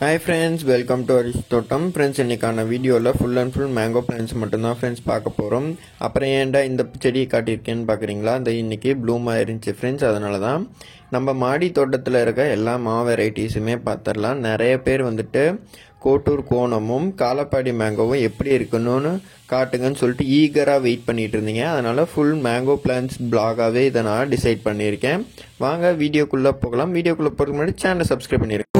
Hi friends, welcome to Aristotam. Friends, இன்னைக்கான வீடியோவில் full and full mango plants மட்டும்தான் friends பார்க்க போகிறோம். அப்புறம் ஏன்டா இந்த செடியை காட்டியிருக்கேன்னு பார்க்குறீங்களா? அந்த இன்றைக்கி ப்ளூம் ஆயிருந்துச்சு ஃப்ரெண்ட்ஸ். அதனால தான் நம்ம மாடி தோட்டத்தில் இருக்க எல்லா வெரைட்டிஸுமே பார்த்துடலாம். நிறைய பேர் வந்துட்டு கோட்டூர் கோணமும் காலப்பாடி மேங்கோவும் எப்படி இருக்குன்னு காட்டுங்கன்னு சொல்லிட்டு ஈகராக வெயிட் பண்ணிட்டு இருந்தீங்க. அதனால் ஃபுல் மேங்கோ பிளான்ஸ் பிளாகாகவே இதை நான் டிசைட் பண்ணியிருக்கேன். வாங்க வீடியோக்குள்ளே போகலாம். வீடியோக்குள்ளே போகிறதுக்கு முன்னாடி சேனலை சப்ஸ்கிரைப் பண்ணியிருக்கேன்.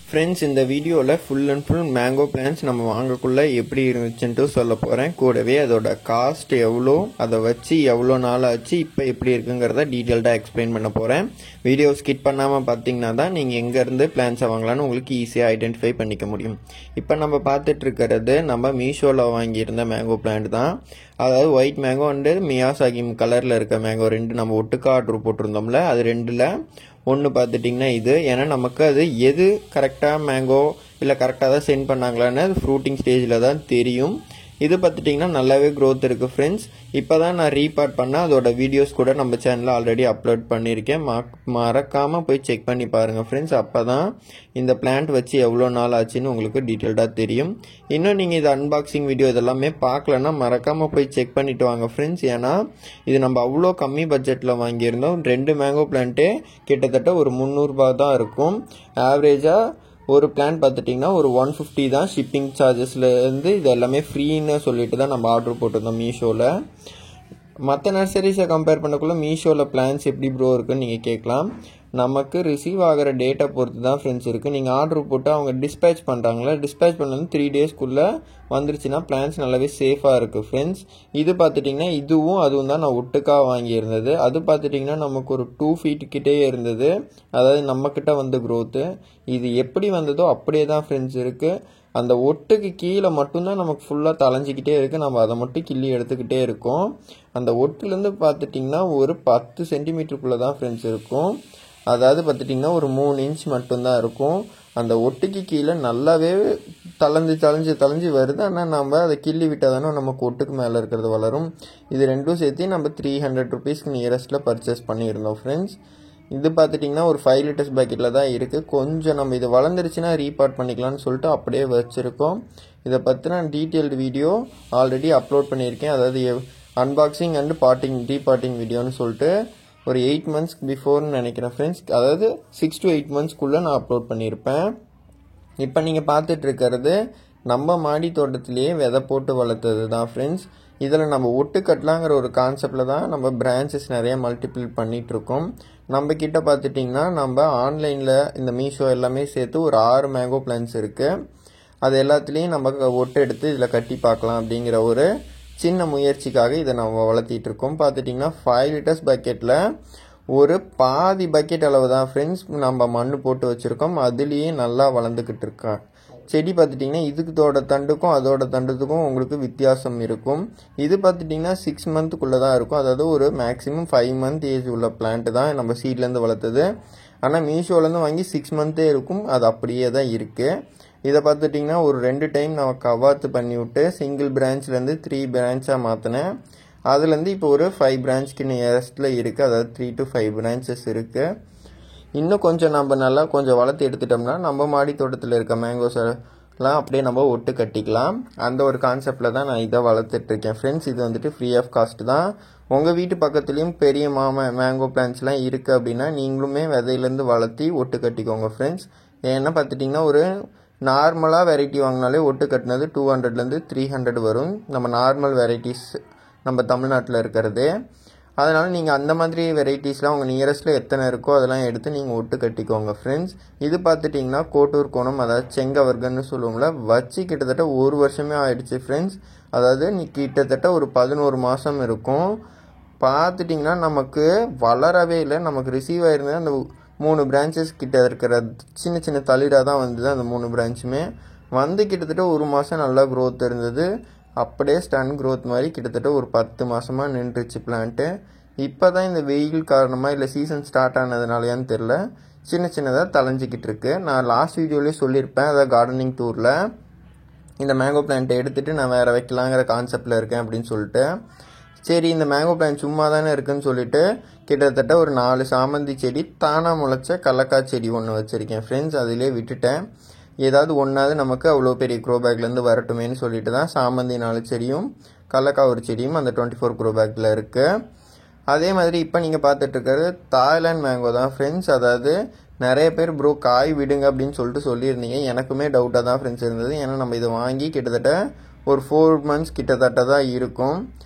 ஃப்ரெண்ட்ஸ், இந்த வீடியோவில் full and full mango plants நம்ம வாங்கக்குள்ள எப்படி இருந்துச்சுன்ட்டு சொல்ல போகிறேன். கூடவே அதோட காஸ்ட் எவ்வளோ, அதை வச்சு எவ்வளோ நாள் ஆச்சு, இப்போ எப்படி இருக்குங்கிறத டீட்டெயில்டாக எக்ஸ்பிளைன் பண்ண போகிறேன். வீடியோ ஸ்கிப் பண்ணாமல் பார்த்தீங்கன்னா தான் நீங்கள் எங்கேருந்து பிளான்ஸை வாங்கலான்னு உங்களுக்கு ஈஸியாக ஐடென்டிஃபை பண்ணிக்க முடியும். இப்போ நம்ம பார்த்துட்டு இருக்கிறது நம்ம மீஷோவில் வாங்கியிருந்த மேங்கோ பிளான்ட் தான். அதாவது ஒயிட் மேங்கோ அண்டு மியாசாகி கலரில் இருக்க மேங்கோ ரெண்டு நம்ம ஒட்டுக்கா ஆர்டர் போட்டிருந்தோம்ல, அது ரெண்டில் ஒன்று பார்த்துட்டிங்கன்னா இது. ஏன்னா நமக்கு அது எது கரெக்டாக மேங்கோ இல்லை கரெக்டாக தான் சென்ட் பண்ணாங்களான்னு அது ஃப்ரூட்டிங் ஸ்டேஜில் தான் தெரியும். இது பார்த்துட்டிங்கன்னா நல்லாவே க்ரோத் இருக்குது ஃப்ரெண்ட்ஸ். இப்போ தான் நான் ரீபார்ட் பண்ணேன். அதோட வீடியோஸ் கூட நம்ம சேனலில் ஆல்ரெடி அப்லோட் பண்ணியிருக்கேன். மறக்காமல் போய் செக் பண்ணி பாருங்கள் ஃப்ரெண்ட்ஸ். அப்போ தான் இந்த பிளான்ட் வச்சு எவ்வளோ நாள் ஆச்சுன்னு உங்களுக்கு டீட்டெயில்டாக தெரியும். இன்னும் நீங்கள் இது அன்பாக்சிங் வீடியோ இதெல்லாமே பார்க்கலன்னா மறக்காமல் போய் செக் பண்ணிவிட்டு வாங்க ஃப்ரெண்ட்ஸ். ஏன்னா இது நம்ம அவ்வளோ கம்மி பட்ஜெட்டில் வாங்கியிருந்தோம். 2 மேங்கோ பிளான்ட்டே கிட்டத்தட்ட ஒரு 300 ரூபாய் தான் இருக்கும். ஆவரேஜாக ஒரு பிளான் பார்த்துட்டிங்கன்னா ஒரு 150 தான். ஷிப்பிங் சார்ஜஸ்லேருந்து இது எல்லாமே ஃப்ரீன்னு சொல்லிட்டு தான் நம்ம ஆர்டர் போட்டிருந்தோம் மீஷோவில். மற்ற நர்சரிஸை கம்பேர் பண்ணக்குள்ள மீஷோவில் பிளான்ஸ் எப்படி ப்ரோ இருக்குன்னு நீங்கள் கேட்கலாம். நமக்கு ரிசீவ் ஆகிற டேட்டா பொறுத்து தான் ஃப்ரெண்ட்ஸ் இருக்குது. நீங்கள் ஆர்டர் போட்டு அவங்க டிஸ்பேச் பண்ணுறாங்களே, டிஸ்பேச் பண்ணது 3 டேஸ்க்குள்ளே வந்துருச்சுன்னா பிளான்ஸ் நல்லாவே சேஃபாக இருக்குது ஃப்ரெண்ட்ஸ். இது பார்த்துட்டிங்கன்னா இதுவும் அதுவும் தான் நான் ஒட்டுக்காக வாங்கியிருந்தது. அது பார்த்துட்டிங்கன்னா நமக்கு ஒரு 2 feet கிட்டே இருந்தது. அதாவது நம்மக்கிட்ட வந்து க்ரோத்து இது எப்படி வந்ததோ அப்படியே தான் ஃப்ரெண்ட்ஸ் இருக்குது. அந்த ஒட்டுக்கு கீழே மட்டும்தான் நமக்கு ஃபுல்லாக தளைஞ்சிக்கிட்டே இருக்குது. நம்ம அதை மட்டும் கிள்ளி எடுத்துக்கிட்டே இருக்கோம். அந்த ஒட்டுலேருந்து பார்த்துட்டிங்கன்னா ஒரு 10 சென்டிமீட்டருக்குள்ளே தான் ஃப்ரெண்ட்ஸ் இருக்கும். அதாவது பார்த்துட்டிங்கன்னா ஒரு 3 இன்ச் மட்டும்தான் இருக்கும். அந்த ஒட்டுக்கு கீழே நல்லாவே தளைஞ்சு வருது. ஆனால் நம்ம அதை கிள்ளி விட்டால் தானே நமக்கு ஒட்டுக்கு மேலே இருக்கிறது வளரும். இது ரெண்டும் சேர்த்து நம்ம 300 ருபீஸ்க்கு நியரஸ்ட்டில் பர்ச்சேஸ் பண்ணியிருந்தோம் ஃப்ரெண்ட்ஸ். இது பார்த்துட்டிங்கன்னா ஒரு 5 liters பக்கெட்டில் தான் இருக்குது. கொஞ்சம் நம்ம இது வளர்ந்துருச்சுன்னா ரீபார்ட் பண்ணிக்கலாம்னு சொல்லிட்டு அப்படியே வச்சுருக்கோம். இதை பற்றின டீட்டெயில்டு வீடியோ ஆல்ரெடி அப்லோட் பண்ணியிருக்கேன். அதாவது அன்பாக்சிங் அண்டு ரீபார்ட்டிங் வீடியோன்னு சொல்லிட்டு ஒரு 8 months பிஃபோர்னு நினைக்கிறேன் ஃப்ரெண்ட்ஸ். அதாவது 6 to 8 monthsக்குள்ளே நான் அப்லோட் பண்ணியிருப்பேன். இப்போ நீங்கள் பார்த்துட்டு இருக்கிறது நம்ம மாடி தோட்டத்திலேயே விதை போட்டு வளர்த்தது தான் ஃப்ரெண்ட்ஸ். இதில் நம்ம ஒட்டு கட்டலாங்கிற ஒரு கான்செப்டில் தான் நம்ம பிரான்ச்சஸ் நிறைய மல்டிபிள் பண்ணிகிட்ருக்கோம். நம்ம கிட்ட பார்த்துட்டிங்கன்னா நம்ம ஆன்லைனில் இந்த மீஷோ எல்லாமே சேர்த்து ஒரு 6 மேங்கோ பிளான்ஸ் இருக்குது. அது எல்லாத்துலேயும் நம்ம ஒட்டு எடுத்து இதில் கட்டி பார்க்கலாம் அப்படிங்கிற ஒரு சின்ன முயற்சிக்காக இதை நம்ம வளர்த்திட்டு இருக்கோம். பார்த்துட்டிங்கன்னா 5 liters பக்கெட்டில் ஒரு பாதி பக்கெட் அளவு தான் ஃப்ரெண்ட்ஸ் நம்ம மண் போட்டு வச்சுருக்கோம். அதுலேயே நல்லா வளர்ந்துக்கிட்டு இருக்கேன். செடி பார்த்துட்டிங்கன்னா இதுக்கோட தண்டுக்கும் அதோட தண்டுக்கும் உங்களுக்கு வித்தியாசம் இருக்கும். இது பார்த்துட்டிங்கன்னா 6 monthக்குள்ளே தான் இருக்கும். அதாவது ஒரு மேக்ஸிமம் 5 month ஏஜ் உள்ள பிளான்ட் தான் நம்ம சீட்லேருந்து வளர்த்தது. ஆனால் மீஷோலேருந்து வாங்கி 6 monthே இருக்கும். அது அப்படியே தான் இருக்குது. இதை பார்த்துட்டிங்கன்னா ஒரு 2 டைம் நான் கவாத்து பண்ணி விட்டு சிங்கிள் பிரான்ச்லேருந்து 3 பிரான்ச்சாக மாற்றினேன். அதுலேருந்து இப்போ ஒரு 5 பிரான்ச்சுக்கு நியரஸ்ட்டில் இருக்குது. அதாவது 3 to 5 branches இருக்குது. இன்னும் கொஞ்சம் நம்ம நல்லா கொஞ்சம் வளர்த்து எடுத்துட்டோம்னா நம்ம மாடி தோட்டத்தில் இருக்க மேங்கோஸ்லாம் அப்படியே நம்ம ஒட்டு கட்டிக்கலாம். அந்த ஒரு கான்செப்டில் தான் நான் இதை வளர்த்துட்ருக்கேன் ஃப்ரெண்ட்ஸ். இது வந்துட்டு ஃப்ரீ ஆஃப் காஸ்ட் தான். உங்கள் வீட்டு பக்கத்துலேயும் பெரிய மேங்கோ பிளான்ட்ஸ்லாம் இருக்குது அப்படின்னா நீங்களுமே விதையிலேருந்து வளர்த்தி ஒட்டு கட்டிக்கோங்க ஃப்ரெண்ட்ஸ். ஏன்னா பார்த்துட்டிங்கன்னா ஒரு நார்மலாக வெரைட்டி வாங்கினாலே ஒட்டு கட்டினது 200லேருந்து 300 வரும். நம்ம நார்மல் வெரைட்டிஸ் நம்ம தமிழ்நாட்டில் இருக்கிறது. அதனால் நீங்கள் அந்த மாதிரி வெரைட்டிஸ்லாம் உங்கள் நியரஸ்ட்டில் எத்தனை இருக்கோ அதெல்லாம் எடுத்து நீங்கள் ஒட்டு கட்டிக்கோங்க ஃப்ரெண்ட்ஸ். இது பார்த்துட்டிங்கன்னா கோட்டூர் கோணம், அதாவது செங்கவர்கன்னு சொல்லுவோம்ல, வச்சு கிட்டத்தட்ட 1 வருஷமே ஆயிடுச்சு ஃப்ரெண்ட்ஸ். அதாவது கிட்டத்தட்ட ஒரு 11 மாதம் இருக்கும். பார்த்துட்டிங்கன்னா நமக்கு வளரவே இல்லை. நமக்கு ரிசீவ் ஆயிருந்தது அந்த 3 branches கிட்ட இருக்கிற சின்ன சின்ன தளிராக தான் வந்தது. அந்த 3 branchமே வந்து கிட்டத்தட்ட 1 மாதம் நல்லா க்ரோத் இருந்தது. அப்படியே ஸ்டன் க்ரோத் மாதிரி கிட்டத்தட்ட ஒரு 10 மாதமாக நின்றுச்சு பிளான்ட்டு. இப்போ தான் இந்த வெயில் காரணமாக இல்லை சீசன் ஸ்டார்ட் ஆனதுனாலையான்னு தெரில சின்ன சின்னதாக தளைஞ்சிக்கிட்டு இருக்கு. நான் லாஸ்ட் வீடியோலேயே சொல்லியிருப்பேன். அதாவது கார்டனிங் டூரில் இந்த மேங்கோ பிளான்ட்டை எடுத்துகிட்டு நான் வேறு வைக்கலாங்கிற கான்செப்டில் இருக்கேன் அப்படின்னு சொல்லிட்டு. சரி இந்த மேங்கோ பிளான்ட் சும்மா தானே இருக்குன்னு சொல்லிட்டு கிட்டத்தட்ட ஒரு 4 சாமந்தி செடி தானாக முளைச்ச கடலக்காய் செடி ஒன்று வச்சுருக்கேன் ஃப்ரெண்ட்ஸ். அதிலே விட்டுட்டேன். ஏதாவது ஒன்றாவது நமக்கு அவ்வளோ பெரிய க்ரோ பேக்லேருந்து வரட்டுமேன்னு சொல்லிட்டு தான் சாமந்தி 4 செடியும் கடலக்காய் ஒரு செடியும் அந்த 24 க்ரோ பேக்கில் இருக்குது. அதே மாதிரி இப்போ நீங்கள் பார்த்துட்ருக்கிறது தாய்லாந்து மேங்கோ தான் ஃப்ரெண்ட்ஸ். அதாவது நிறைய பேர் ப்ரோ காய் விடுங்க அப்படின்னு சொல்லியிருந்தீங்க. எனக்குமே டவுட்டாக தான் ஃப்ரெண்ட்ஸ் இருந்தது. ஏன்னா நம்ம இதை வாங்கி கிட்டத்தட்ட ஒரு 4 மந்த்ஸ் கிட்டத்தட்ட தான் இருக்கும்.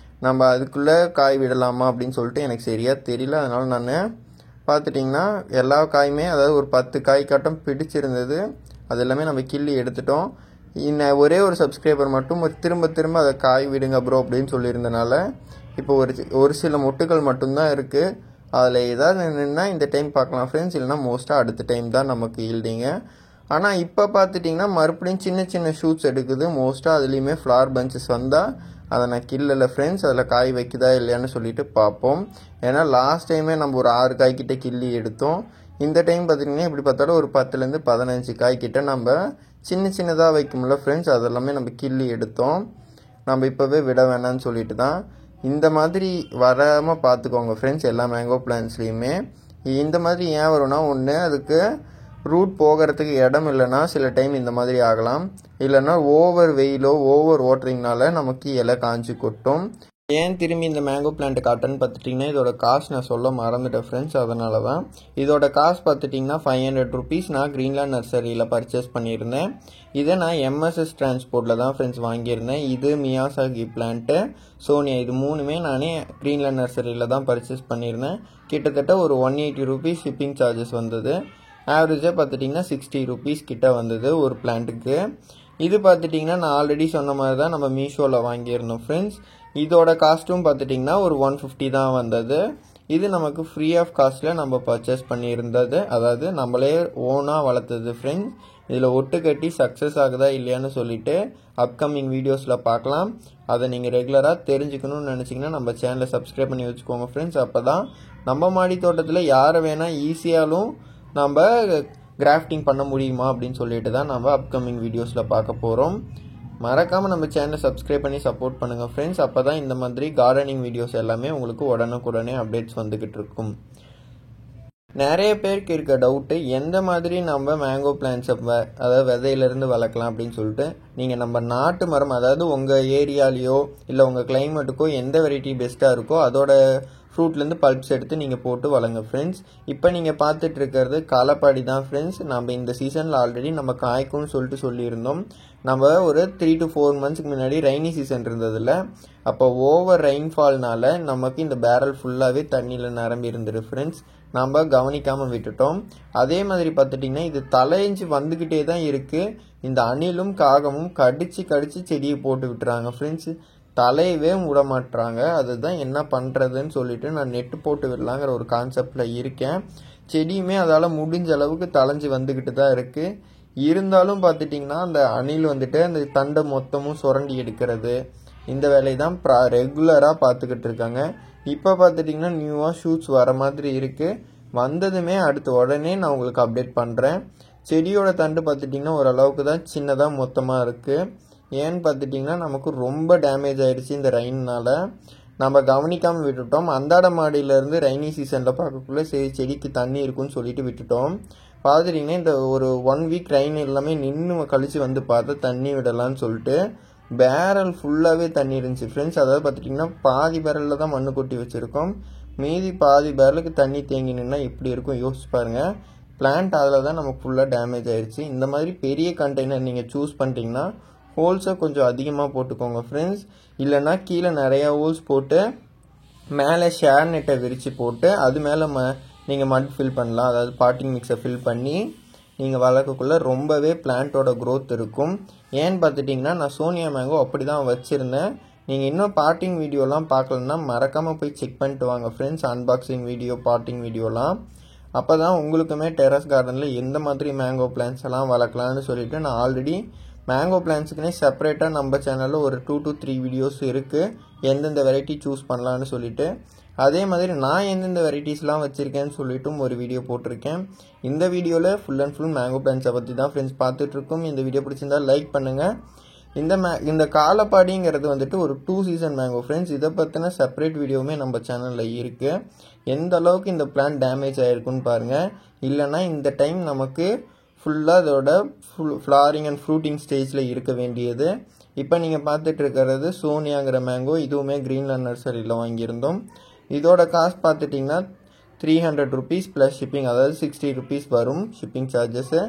நம்ம அதுக்குள்ளே காய் விடலாமா அப்படின்னு சொல்லிட்டு எனக்கு சரியாக தெரியல. அதனால் நான் பார்த்துட்டிங்கன்னா எல்லா காயுமே அதாவது ஒரு 10 காய் கட்டம் பிடிச்சிருந்தது. அது எல்லாமே நம்ம கிள்ளி எடுத்துட்டோம். இன்னும் ஒரே ஒரு சப்ஸ்கிரைபர் மட்டும் திரும்ப அதை காய் விடுங்க ப்ரோ அப்படின்னு சொல்லியிருந்தனால இப்போ ஒரு சில மொட்டுகள் மட்டும்தான் இருக்குது. அதில் ஏதாவது நின்னா இந்த டைம் பார்க்கலாம் ஃப்ரெண்ட்ஸ். இல்லைனா மோஸ்ட்டாக அடுத்த டைம் தான் நமக்கு ஈல்டிங்க. ஆனால் இப்போ பார்த்துட்டிங்கன்னா மறுபடியும் சின்ன சின்ன ஷூட்ஸ் எடுக்குது. மோஸ்ட்டாக அதுலேயுமே ஃப்ளார் பஞ்சஸ் வந்தால் அதை நான் கில்லல ஃப்ரெண்ட்ஸ். அதில் காய் வைக்குதா இல்லையான்னு சொல்லிட்டு பார்ப்போம். ஏன்னா லாஸ்ட் டைமே நம்ம ஒரு 6 காய்கிட்ட கிள்ளி எடுத்தோம். இந்த டைம் பார்த்திங்கன்னா இப்படி பார்த்தாலும் ஒரு 10லேருந்து 15 காய்கிட்ட நம்ம சின்னதாக வைக்கும்ல ஃப்ரெண்ட்ஸ். அதெல்லாமே நம்ம கிள்ளி எடுத்தோம். நம்ம இப்போவே விட வேணான்னு சொல்லிட்டு தான். இந்த மாதிரி வராமல் பார்த்துக்கோங்க ஃப்ரெண்ட்ஸ். எல்லா மேங்கோ பிளான்ட்ஸ்லேயுமே இந்த மாதிரி ஏன் வரும்னா, ஒன்று அதுக்கு ரூட் போகிறதுக்கு இடம் இல்லைன்னா சில டைம் இந்த மாதிரி ஆகலாம். இல்லைன்னா ஓவர் வெயிலோ ஓவர் வாட்டரிங்னால நமக்கு இலை காஞ்சி கொட்டும். ஏன் திரும்பி இந்த மேங்கோ பிளான்ட் காட்டுன்னு பார்த்துட்டிங்கன்னா இதோட காஸ்ட் நான் சொல்ல மறந்துட்டேன் ஃப்ரெண்ட்ஸ். அதனால தான் இதோட காஸ்ட் பார்த்துட்டிங்கன்னா 500 rupees நான் கிரீன்லேண்ட் நர்சரியில் பர்ச்சேஸ் பண்ணியிருந்தேன். இதை நான் MSS டிரான்ஸ்போர்ட்டில் தான் ஃப்ரெண்ட்ஸ் வாங்கியிருந்தேன். இது மியாசாகி பிளான்ட்டு, சோனியா, இது 3மே நானே கிரீன்லேண்ட் நர்சரியில் தான் பர்ச்சேஸ் பண்ணியிருந்தேன். கிட்டத்தட்ட ஒரு 180 rupees ஷிப்பிங் சார்ஜஸ் வந்தது. ஆவரேஜாக பார்த்துட்டிங்கன்னா 60 rupees கிட்ட வந்தது ஒரு பிளான்ட்டுக்கு. இது பார்த்துட்டிங்கன்னா நான் ஆல்ரெடி சொன்ன மாதிரி தான் நம்ம மீஷோவில் வாங்கியிருந்தோம் ஃப்ரெண்ட்ஸ். இதோட காஸ்ட்டும் பார்த்துட்டிங்கன்னா ஒரு 150 தான் வந்தது. இது நமக்கு ஃப்ரீ ஆஃப் காஸ்ட்டில் நம்ம பர்ச்சேஸ் பண்ணியிருந்தது. அதாவது நம்மளே ஓனாக வளர்த்தது ஃப்ரெண்ட்ஸ். இதில் ஒட்டு கட்டி சக்ஸஸ் ஆகுதா இல்லையான்னு சொல்லிட்டு அப்கமிங் வீடியோஸில் பார்க்கலாம். அதை நீங்கள் ரெகுலராக தெரிஞ்சுக்கணும்னு நினச்சிங்கன்னா நம்ம சேனலை சப்ஸ்கிரைப் பண்ணி வச்சுக்கோங்க ஃப்ரெண்ட்ஸ். அப்போ தான் நம்ம மாடி தோட்டத்தில் யாரை வேணால் ஈஸியாலும் நம்ம கிராஃப்டிங் பண்ண முடியுமா அப்படின்னு சொல்லிட்டு தான் நம்ம அப்கமிங் வீடியோஸில் பார்க்க போகிறோம். மறக்காமல் நம்ம சேனலை சப்ஸ்கிரைப் பண்ணி சப்போர்ட் பண்ணுங்கள் ஃப்ரெண்ட்ஸ். அப்போ தான் இந்த மாதிரி கார்டனிங் வீடியோஸ் எல்லாமே உங்களுக்கு உடனுக்குடனே அப்டேட்ஸ் வந்துக்கிட்டு இருக்கும். நிறைய பேருக்கு இருக்க டவுட்டு, எந்த மாதிரி நம்ம மேங்கோ பிளான்ட்ஸை அதாவது விதையிலேருந்து வளர்க்கலாம் அப்படின்னு சொல்லிட்டு. நீங்கள் நம்ம நாட்டு மரம், அதாவது உங்கள் ஏரியாலேயோ இல்லை உங்கள் கிளைமேட்டுக்கோ எந்த வெரைட்டி பெஸ்ட்டாக இருக்கோ அதோட ஃப்ரூட்லேருந்து பல்ப்ஸ் எடுத்து நீங்கள் போட்டு வளங்க ஃப்ரெண்ட்ஸ். இப்போ நீங்கள் பார்த்துட்டு இருக்கிறது களப்பாடி தான் ஃப்ரெண்ட்ஸ். நம்ம இந்த சீசனில் ஆல்ரெடி நம்ம காய்க்கும்னு சொல்லியிருந்தோம். நம்ம ஒரு 3 to 4 monthsக்கு முன்னாடி ரெய்னி சீசன் இருந்ததில்ல, அப்போ ஓவர் ரெயின்ஃபால்னால நமக்கு இந்த பேரல் ஃபுல்லாகவே தண்ணியில் நிரம்பி இருந்துரு ஃப்ரெண்ட்ஸ். நம்ம கவனிக்காமல் விட்டுட்டோம். அதே மாதிரி பார்த்துட்டிங்கன்னா இது தலைஞ்சு வந்துக்கிட்டே தான் இருக்குது. இந்த அணிலும் காகமும் கடிச்சு செடியை போட்டு விட்டுறாங்க ஃப்ரெண்ட்ஸ். தலையவே விட மாட்டுறாங்க. அதுதான் என்ன பண்ணுறதுன்னு சொல்லிட்டு நான் நெட்டு போட்டு விடலாங்கிற ஒரு கான்செப்டில் இருக்கேன். செடியுமே அதால் முடிஞ்ச அளவுக்கு தலைஞ்சு வந்துக்கிட்டு தான் இருக்குது. இருந்தாலும் பார்த்துட்டிங்கன்னா அந்த அணில் வந்துட்டு அந்த தண்டை மொத்தமும் சுரண்டி எடுக்கிறது, இந்த வேலையை தான் ரெகுலராக பார்த்துக்கிட்டு இருக்காங்க. இப்போ பார்த்துட்டிங்கன்னா நியூவாக ஷூட்ஸ் வர மாதிரி இருக்குது. வந்ததுமே அடுத்து உடனே நான் உங்களுக்கு அப்டேட் பண்ணுறேன். செடியோட தண்டு பார்த்துட்டிங்கன்னா ஓரளவுக்கு தான் சின்னதாக மொத்தமாக இருக்குது. ஏன்னு பார்த்துட்டிங்கன்னா நமக்கு ரொம்ப டேமேஜ் ஆகிடுச்சு இந்த ரெயின்னால். நம்ம கவனிக்காமல் விட்டுட்டோம். அந்தாட மாடியிலேருந்து ரெய்னி சீசனில் பார்க்கக்குள்ளே சரி செடிக்கு தண்ணி இருக்குன்னு சொல்லிட்டு விட்டுட்டோம். பார்த்துட்டிங்கன்னா இந்த ஒரு 1 week ரெயின் எல்லாமே நின்று கழித்து வந்து பார்த்தா தண்ணி விடலான்னு சொல்லிட்டு பேரல் ஃபுல்லாகவே தண்ணி இருந்துச்சு ஃப்ரெண்ட்ஸ். அதாவது பார்த்துட்டிங்கன்னா பாதி பேரலில் தான் மண்ணு கொட்டி வச்சுருக்கோம். மீதி பாதி பேரலுக்கு தண்ணி தேங்கி நின்னா எப்படி இருக்கும் யோசிச்சு பாருங்கள். பிளான்ட் அதில் தான் நமக்கு ஃபுல்லாக டேமேஜ் ஆகிடுச்சு. இந்த மாதிரி பெரிய கண்டெய்னர் நீங்கள் சூஸ் பண்ணிட்டீங்கன்னா ஹோல்ஸை கொஞ்சம் அதிகமாக போட்டுக்கோங்க ஃப்ரெண்ட்ஸ். இல்லைன்னா கீழே நிறையா ஹோல்ஸ் போட்டு மேலே ஷேர் நெட்டை விரித்து போட்டு அது மேலே நீங்கள் மட் ஃபில் பண்ணலாம். அதாவது பாட்டிங் மிக்ஸை ஃபில் பண்ணி நீங்கள் வளர்க்கக்குள்ளே ரொம்பவே பிளான்ட்டோட க்ரோத் இருக்கும். ஏன்னு பார்த்துட்டிங்கன்னா நான் சோனியா மேங்கோ அப்படி தான் வச்சுருந்தேன். நீங்கள் இன்னும் பாட்டிங் வீடியோலாம் பார்க்கலன்னா மறக்காமல் போய் செக் பண்ணிட்டு வாங்க ஃப்ரெண்ட்ஸ். அன்பாக்சிங் வீடியோ, பாட்டிங் வீடியோலாம். அப்போ தான் உங்களுக்குமே டெரஸ் கார்டனில் எந்த மாதிரி மேங்கோ பிளான்ட்ஸ் எல்லாம் வளர்க்கலான்னு சொல்லிவிட்டு நான் ஆல்ரெடி மேங்கோ பிளான்ட்ஸுக்குன்னே செப்பரேட்டாக நம்ம சேனலில் ஒரு 2 to 3 வீடியோஸ் இருக்குது. எந்தெந்த வெரைட்டி சூஸ் பண்ணலான்னு சொல்லிட்டு. அதே மாதிரி நான் எந்தெந்த வெரைட்டிஸ்லாம் வச்சுருக்கேன்னு சொல்லிட்டும் ஒரு வீடியோ போட்டிருக்கேன். இந்த வீடியோவில் ஃபுல் அண்ட் ஃபுல் மேங்கோ பிளான்ட்ஸை பற்றி தான் ஃப்ரெண்ட்ஸ் பார்த்துட்ருக்கோம். இந்த வீடியோ பிடிச்சிருந்தால் லைக் பண்ணுங்கள். இந்த காலப்பாடிங்கிறது வந்துட்டு ஒரு 2 சீசன் மேங்கோ ஃப்ரெண்ட்ஸ். இதை பற்றின செப்பரேட் வீடியோவுமே நம்ம சேனலில் இருக்குது. எந்த அளவுக்கு இந்த பிளான்ட் டேமேஜ் ஆகிருக்குன்னு பாருங்கள். இல்லைன்னா இந்த டைம் நமக்கு ஃபுல்லாக அதோட ஃப்ளாரிங் அண்ட் ஃப்ரூட்டிங் ஸ்டேஜில் இருக்க வேண்டியது. இப்போ நீங்கள் பார்த்துட்டு இருக்கிறது சோனியாங்கிற மேங்கோ. இதுவுமே கிரீன்லேண்ட் நர்சரியில் வாங்கியிருந்தோம். இதோட காஸ்ட் பார்த்துட்டிங்கன்னா 300 rupees ப்ளஸ் ஷிப்பிங், அதாவது 60 rupees வரும் ஷிப்பிங் சார்ஜஸ்ஸு.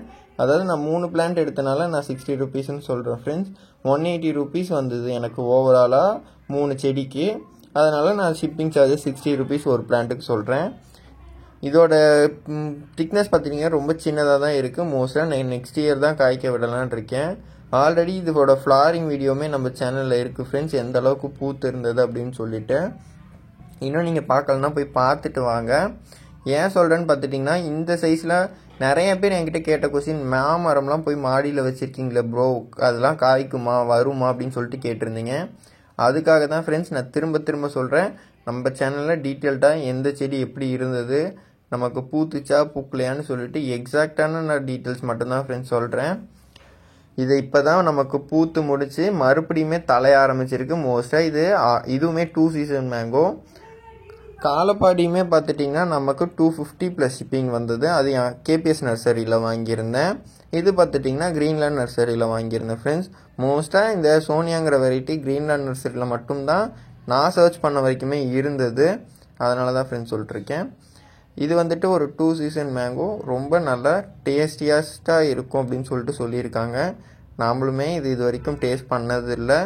அதாவது நான் 3 பிளான்ட் எடுத்தனால நான் 60 rupeesன்னு சொல்கிறேன் ஃப்ரெண்ட்ஸ். 180 rupees வந்தது எனக்கு ஓவராலாக 3 செடிக்கு. அதனால் நான் ஷிப்பிங் சார்ஜஸ் 60 rupees ஒரு பிளான்ட்டுக்கு சொல்கிறேன். இதோட திக்னஸ் பார்த்திங்கன்னா ரொம்ப சின்னதாக தான் இருக்குது. மோஸ்ட்டாக நான் நெக்ஸ்ட் இயர் தான் காய்க்க விடலான்னு இருக்கேன். ஆல்ரெடி இதோட ஃப்ளாரிங் வீடியோவுமே நம்ம சேனலில் இருக்குது ஃப்ரெண்ட்ஸ், எந்த அளவுக்கு பூத்து இருந்தது அப்படின்னு சொல்லிட்டு. இன்னும் நீங்கள் பார்க்கலன்னா போய் பார்த்துட்டு வாங்க. ஏன் சொல்கிறேன்னு பார்த்துட்டிங்கன்னா, இந்த சைஸில் நிறைய பேர் என்கிட்ட கேட்ட கொஸ்டின், மாமரம்லாம் போய் மாடியில் வச்சுருக்கீங்களே ப்ரோ, அதெல்லாம் காய்க்குமா வருமா அப்படின்னு சொல்லிட்டு கேட்டிருந்தீங்க. அதுக்காக தான் ஃப்ரெண்ட்ஸ் நான் திரும்ப சொல்கிறேன். நம்ம சேனலில் டீட்டெயில்டாக எந்த செடி எப்படி இருந்தது, நமக்கு பூத்துச்சா பூக்கலையான்னு சொல்லிட்டு எக்ஸாக்டான நான் டீட்டெயில்ஸ் மட்டும்தான் ஃப்ரெண்ட்ஸ் சொல்கிறேன். இது இப்போ தான் நமக்கு பூத்து முடிச்சு மறுபடியுமே தலைய ஆரம்பிச்சிருக்கு மோஸ்ட்டாக. இதுவுமே 2 சீசன் மேங்கோ. காலப்பாடியுமே பார்த்துட்டிங்கன்னா நமக்கு 250 ப்ளஸ் ஷிப்பிங் வந்தது. அது கேபிஎஸ் நர்சரியில் வாங்கியிருந்தேன். இது பார்த்துட்டிங்கன்னா கிரீன்லேண்ட் நர்சரியில் வாங்கியிருந்தேன் ஃப்ரெண்ட்ஸ். மோஸ்ட்டாக இந்த சோனியாங்கிற வெரைட்டி கிரீன்லேண்ட் நர்சரியில் மட்டும்தான் நான் சர்ச் பண்ண வரைக்குமே இருந்தது. அதனால தான் ஃப்ரெண்ட்ஸ் சொல்லிட்டுருக்கேன். இது வந்துட்டு ஒரு 2 சீசன் மேங்கோ, ரொம்ப நல்லா டேஸ்டியஸ்ட்டாக இருக்கும் அப்படின்னு சொல்லிட்டு சொல்லியிருக்காங்க. நாமளுமே இது வரைக்கும் டேஸ்ட் பண்ணதில்லை.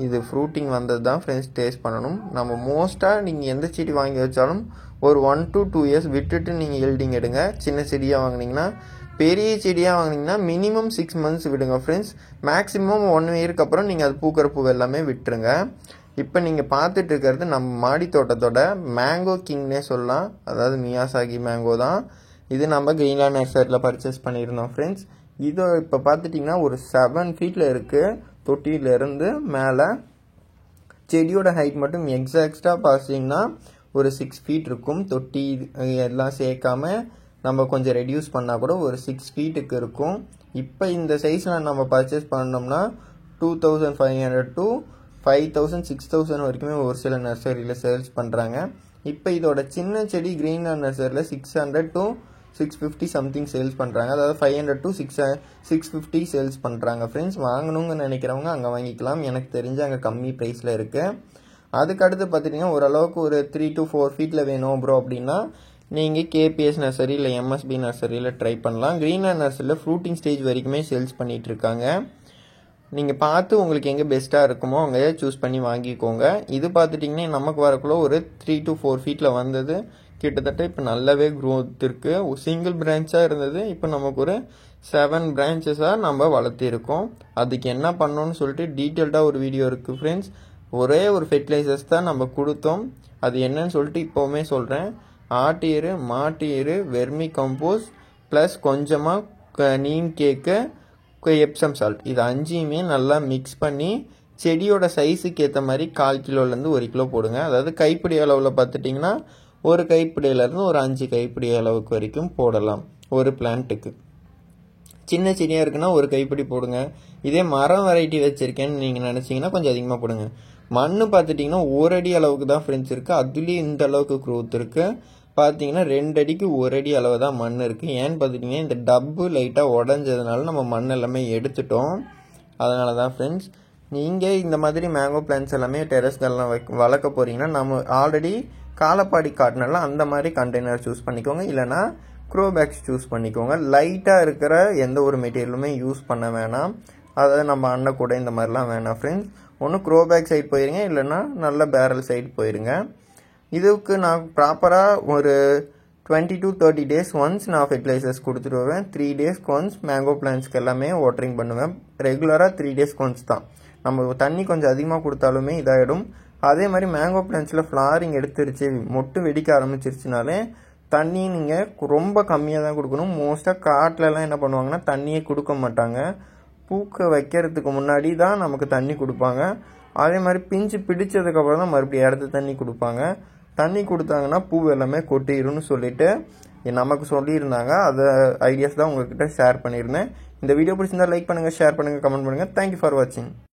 இது ஃப்ரூட்டிங் வந்தது தான் ஃப்ரெண்ட்ஸ் டேஸ்ட் பண்ணணும். நம்ம மோஸ்ட்டாக நீங்கள் எந்த செடி வாங்கி வச்சாலும் ஒரு 1 to 2 years விட்டுட்டு நீங்கள் ஈல்டிங் எடுங்க. சின்ன செடியாக வாங்கினீங்கன்னா, பெரிய செடியாக வாங்கினீங்கன்னா மினிமம் 6 months விடுங்க ஃப்ரெண்ட்ஸ். மேக்ஸிமம் 1 yearக்கு அப்புறம் நீங்கள் அது பூக்கிற பூ எல்லாமே விட்டுருங்க. இப்போ நீங்கள் பார்த்துட்டு இருக்கிறது நம்ம மாடி தோட்டத்தோட மேங்கோ கிங்னே சொல்லலாம். அதாவது மியாசாகி மேங்கோ தான் இது. நம்ம கிரீன்லேண்ட் நர்சரியில் பர்ச்சேஸ் பண்ணியிருந்தோம் ஃப்ரெண்ட்ஸ். இது இப்போ பார்த்துட்டிங்கன்னா ஒரு 7 feet இருக்குது தொட்டியிலேருந்து மேலே. செடியோட ஹைட் மட்டும் எக்ஸாக்டாக பார்த்தீங்கன்னா ஒரு 6 feet இருக்கும். தொட்டி எல்லாம் சேர்க்காம நம்ம கொஞ்சம் ரெடியூஸ் பண்ணால் கூட ஒரு 6 feetக்கு இருக்கும். இப்போ இந்த சைஸில் நம்ம பர்ச்சேஸ் பண்ணோம்னா 2500 to 5000 6000 வரைக்குமே ஒரு சில நர்சரியில் சேல்ஸ் பண்ணுறாங்க. இப்போ இதோட சின்ன செடி கிரீன்லேண்ட் நர்சரியில் 600 to 650 சம்திங் சேல்ஸ் பண்ணுறாங்க. அதாவது 500 to 650 சேல்ஸ் பண்ணுறாங்க ஃப்ரெண்ட்ஸ். வாங்கணுங்க நினைக்கிறவங்க அங்கே வாங்கிக்கலாம். எனக்கு தெரிஞ்சு அங்கே கம்மி ப்ரைஸில் இருக்குது. அதுக்கடுத்து பார்த்துட்டிங்கன்னா ஓரளவுக்கு ஒரு 3 to 4 feet வேணும் ப்ரோ அப்படின்னா நீங்கள் கேபிஎஸ் நர்சரி இல்லை எம்எஸ்பி நர்சரியில் ட்ரை பண்ணலாம். கிரீன்லேண்ட் நர்சரியில் ஃப்ரூட்டிங் ஸ்டேஜ் வரைக்குமே சேல்ஸ் பண்ணிகிட்ருக்காங்க. நீங்கள் பார்த்து உங்களுக்கு எங்கே பெஸ்ட்டாக இருக்குமோ அங்கே சூஸ் பண்ணி வாங்கிக்கோங்க. இது பார்த்துட்டிங்கன்னா நமக்கு வரக்குள்ள ஒரு 3 to 4 feet வந்தது. கிட்டத்தட்ட இப்போ நல்லாவே க்ரோத் இருக்குது. சிங்கிள் பிரான்ச்சாக இருந்தது, இப்போ நமக்கு ஒரு 7 branches-ஆக நம்ம வளர்த்திருக்கோம். அதுக்கு என்ன பண்ணோன்னு சொல்லிட்டு டீட்டெயில்டாக ஒரு வீடியோ இருக்குது ஃப்ரெண்ட்ஸ். ஒரே ஒரு ஃபெர்டிலைசர்ஸ் தான் நம்ம கொடுத்தோம். அது என்னன்னு சொல்லிட்டு இப்போவுமே சொல்கிறேன். ஆட்டு எரு, மாட்டு எரு, வெர்மி கம்போஸ் ப்ளஸ் கொஞ்சமாக நீம் கேக்கு, எப்சம் சால்ட், இது 5யுமே நல்லா மிக்ஸ் பண்ணி செடியோட சைஸுக்கு ஏற்ற மாதிரி 1/4 கிலோலேருந்து 1 கிலோ போடுங்க. அதாவது கைப்பிடி அளவில் பார்த்துட்டிங்கன்னா ஒரு கைப்பிடியிலேருந்து ஒரு 5 கைப்பிடி அளவுக்கு வரைக்கும் போடலாம் ஒரு பிளான்ட்டுக்கு. சின்ன செடியாக இருக்குன்னா ஒரு கைப்பிடி போடுங்க. இதே மரம் வெரைட்டி வச்சுருக்கேன்னு நீங்கள் நினச்சிங்கன்னா கொஞ்சம் அதிகமாக போடுங்க. மண் பார்த்துட்டிங்கன்னா 1 அடி அளவுக்கு தான் ஃப்ரெண்ட்ஸ் இருக்குது. அதுலேயும் இந்த அளவுக்கு க்ரோத் இருக்குது. பார்த்தீங்கன்னா 2 அடிக்கு 1 அடி அளவு தான் மண் இருக்குது. ஏன்னு பார்த்துட்டிங்கன்னா இந்த டப்பு லைட்டாக உடஞ்சதுனால நம்ம மண் எல்லாமே எடுத்துட்டோம். அதனால தான் ஃப்ரெண்ட்ஸ் நீங்கள் இந்த மாதிரி மேங்கோ பிளான்ட்ஸ் எல்லாமே டெரஸ்கள்லாம் வளர்க்க போகிறீங்கன்னா நம்ம ஆல்ரெடி காலப்பாடி காட்டினால அந்த மாதிரி கண்டெய்னர் சூஸ் பண்ணிக்கோங்க. இல்லைனா க்ரோ பேக்ஸ் சூஸ் பண்ணிக்கோங்க. லைட்டாக இருக்கிற எந்த ஒரு மெட்டீரியலுமே யூஸ் பண்ண வேணாம். அதாவது நம்ம அன்னக்கூட இந்த மாதிரிலாம் வேணாம் ஃப்ரெண்ட்ஸ். ஒன்று க்ரோ பேக் சைடு போயிருங்க, இல்லைனா நல்ல பேரல் சைடு போயிருங்க. இதுக்கு நான் ப்ராப்பராக ஒரு 20 to 30 days ஒன்ஸ் நான் ஃபெர்டிலைசர்ஸ் கொடுத்துட்டு வருவேன். 3 days ஒன்ஸ் மேங்கோ பிளான்ட்ஸ்க்கு எல்லாமே வாட்டரிங் பண்ணுவேன். ரெகுலராக 3 days ஒன்ஸ் தான். நம்ம தண்ணி கொஞ்சம் அதிகமாக கொடுத்தாலுமே இதாகிடும். அதே மாதிரி மேங்கோ பிளான்ட்ஸில் ஃப்ளாரிங் எடுத்துருச்சு, மொட்டு வெடிக்க ஆரம்பிச்சிருச்சுனாலே தண்ணி நீங்கள் ரொம்ப கம்மியாக தான் கொடுக்கணும். மோஸ்ட்டாக காட்டிலலாம் என்ன பண்ணுவாங்கன்னா தண்ணியே கொடுக்க மாட்டாங்க. பூக்க வைக்கிறதுக்கு முன்னாடி தான் நமக்கு தண்ணி கொடுப்பாங்க. அதே மாதிரி பிஞ்சு பிடிச்சதுக்கப்புறம் தான் மறுபடியும் இடத்து தண்ணி கொடுப்பாங்க. தண்ணி கொடுத்தாங்கன்னா பூ எல்லாமே கொட்டிடும்னு சொல்லிட்டு நமக்கு சொல்லியிருந்தாங்க. அதை ஐடியாஸ் தான் உங்கள்கிட்ட ஷேர் பண்ணியிருந்தேன். இந்த வீடியோ பிடிச்சிருந்தா லைக் பண்ணுங்கள், ஷேர் பண்ணுங்கள், கமெண்ட் பண்ணுங்கள். தேங்க்யூ ஃபார் வாட்சிங்.